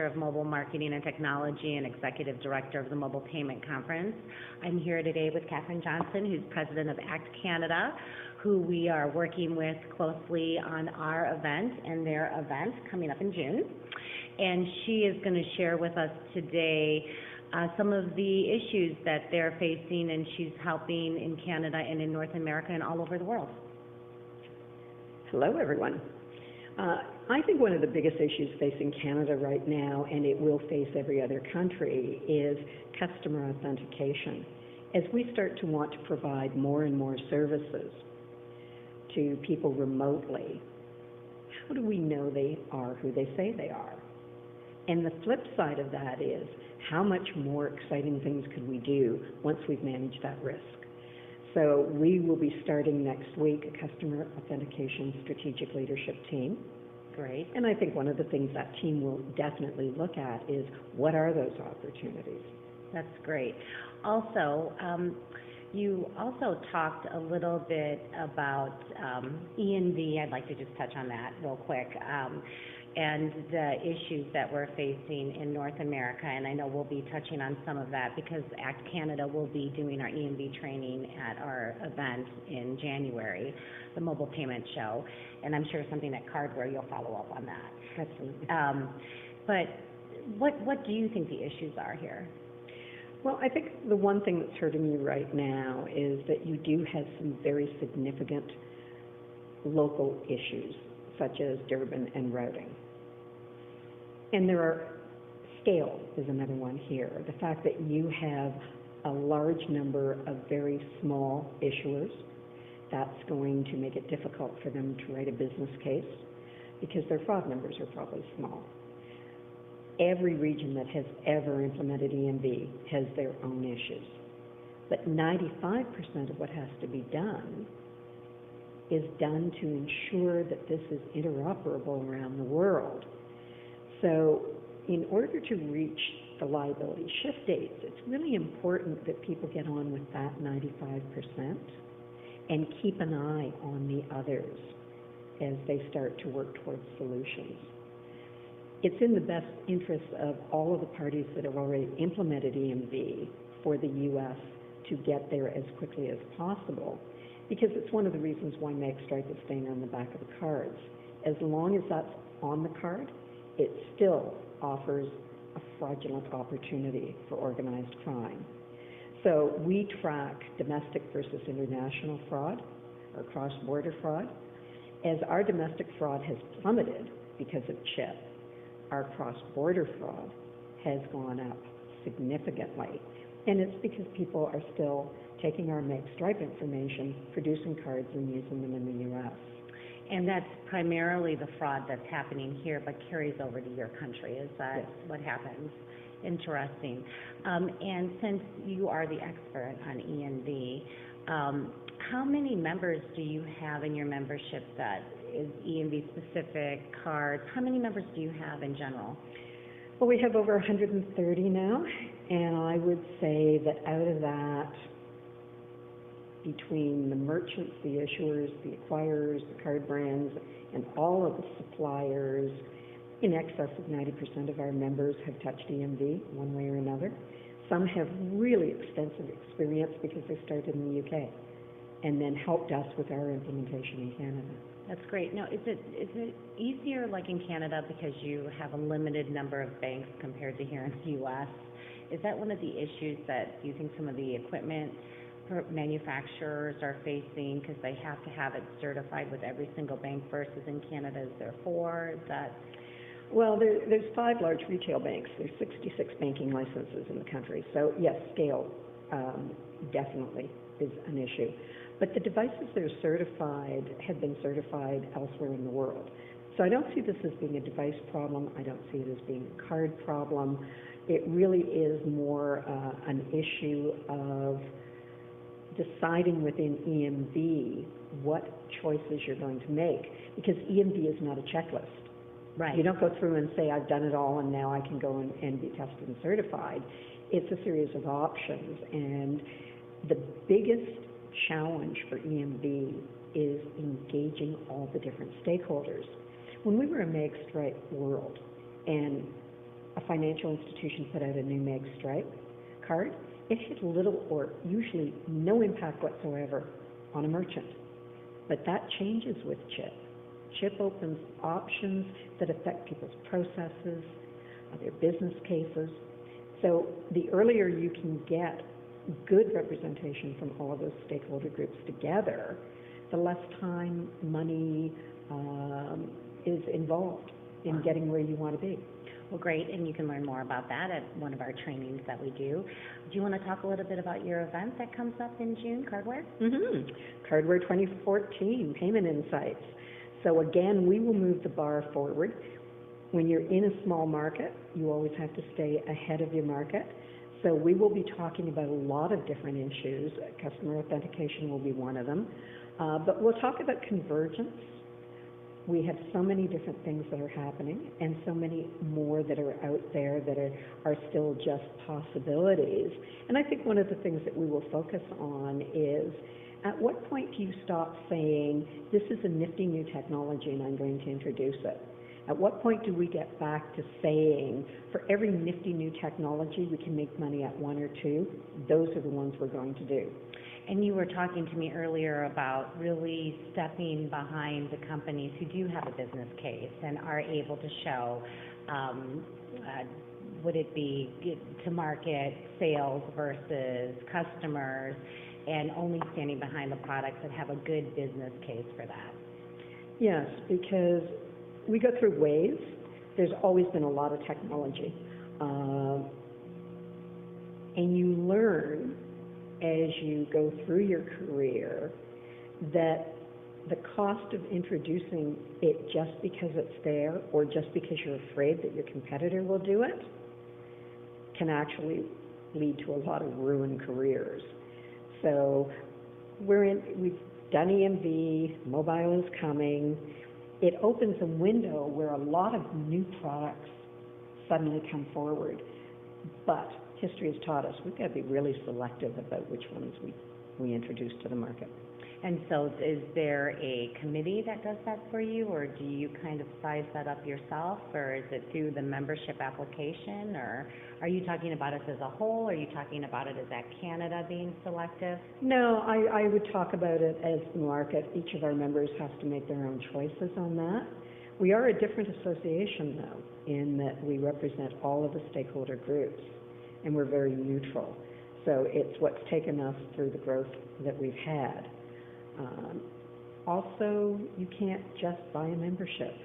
Director of Mobile Marketing and Technology and Executive Director of the Mobile Payment Conference. I'm here today with Catherine Johnston, who's President of ACT Canada, who we are working with closely on our event and their event coming up in June. And she is going to share with us today some of the issues that they're facing, and she's helping in Canada and in North America and all over the world. Hello, everyone. I think one of the biggest issues facing Canada right now, and it will face every other country, is customer authentication. As we start to want to provide more and more services to people remotely, how do we know they are who they say they are? And the flip side of that is, how much more exciting things could we do once we've managed that risk? So we will be starting next week a customer authentication strategic leadership team. Great. And I think one of the things that team will definitely look at is, what are those opportunities? That's great. Also, you also talked a little bit about E&V. I'd like to just touch on that real quick. And the issues that we're facing in North America, and I know we'll be touching on some of that because ACT Canada will be doing our EMV training at our event in January, the Mobile Payment Show, and I'm sure something at Cardware you'll follow up on that. Absolutely. But what do you think the issues are here? Well, I think the one thing that's hurting you right now is that you do have some very significant local issues, such as Durban and routing. And there are, scale is another one here. The fact that you have a large number of very small issuers, that's going to make it difficult for them to write a business case because their fraud numbers are probably small. Every region that has ever implemented EMV has their own issues. But 95% of what has to be done is done to ensure that this is interoperable around the world. So in order to reach the liability shift dates, it's really important that people get on with that 95% and keep an eye on the others as they start to work towards solutions. It's in the best interest of all of the parties that have already implemented EMV for the U.S. to get there as quickly as possible, because it's one of the reasons why MagStripe is staying on the back of the cards. As long as that's on the card, it still offers a fraudulent opportunity for organized crime. So we track domestic versus international fraud, or cross-border fraud. As our domestic fraud has plummeted because of CHIP, our cross-border fraud has gone up significantly. And it's because people are still taking our MagStripe information, producing cards, and using them in the U.S. And that's primarily the fraud that's happening here, but carries over to your country. Is that Yes. what happens? Interesting. And since you are the expert on EMV, how many members do you have in your membership that is EMV specific cards? How many members do you have in general? Well, we have over 130 now, and I would say that out of that, between the merchants, the issuers, the acquirers, the card brands, and all of the suppliers, in excess of 90% of our members have touched EMV one way or another. Some have really extensive experience because they started in the UK and then helped us with our implementation in Canada. That's great. Now, is it easier like in Canada because you have a limited number of banks compared to here in the U.S.? Is that one of the issues that you think some of the equipment manufacturers are facing because they have to have it certified with every single bank versus in Canada is there 4? Is that? Well, there's 5 large retail banks. There's 66 banking licenses in the country. So yes, scale definitely is an issue. But the devices that are certified have been certified elsewhere in the world. So I don't see this as being a device problem. I don't see it as being a card problem. It really is more an issue of deciding within EMV what choices you're going to make, because EMV is not a checklist. Right. You don't go through and say, I've done it all and now I can go and be tested and certified. It's a series of options, and the biggest challenge for EMV is engaging all the different stakeholders. When we were a MagStripe world and a financial institution put out a new Meg Stripe card, it had little or usually no impact whatsoever on a merchant. But that changes with CHIP. CHIP opens options that affect people's processes, their business cases. So the earlier you can get good representation from all of those stakeholder groups together, the less time, money is involved in getting where you want to be. Well, great, and you can learn more about that at one of our trainings that we do. Do you want to talk a little bit about your event that comes up in June, Cardware? Cardware 2014, Payment Insights. So again, we will move the bar forward. When you're in a small market, you always have to stay ahead of your market. So we will be talking about a lot of different issues. Customer authentication will be one of them. But we'll talk about convergence. We have so many different things that are happening and so many more that are out there that are still just possibilities. And I think one of the things that we will focus on is, at what point do you stop saying, this is a nifty new technology and I'm going to introduce it? At what point do we get back to saying, for every nifty new technology we can make money at one or two, those are the ones we're going to do? And you were talking to me earlier about really stepping behind the companies who do have a business case and are able to show, would it be to market sales versus customers, and only standing behind the products that have a good business case for that. Yes, because we go through waves. There's always been a lot of technology. And you learn as you go through your career that the cost of introducing it just because it's there or just because you're afraid that your competitor will do it can actually lead to a lot of ruined careers. So we've done EMV, mobile is coming. It opens a window where a lot of new products suddenly come forward. But history has taught us we've got to be really selective about which ones we introduce to the market. And so is there a committee that does that for you, or do you kind of size that up yourself, or is it through the membership application, or are you talking about us as a whole? Are you talking about it as at Canada being selective? No, I would talk about it as the market. Each of our members has to make their own choices on that. We are a different association, though, in that we represent all of the stakeholder groups, and we're very neutral. So it's what's taken us through the growth that we've had. Also, you can't just buy a membership.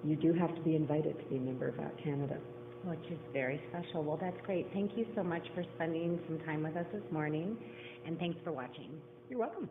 You do have to be invited to be a member of Out Canada. Which is very special. Well, that's great. Thank you so much for spending some time with us this morning, and thanks for watching. You're welcome.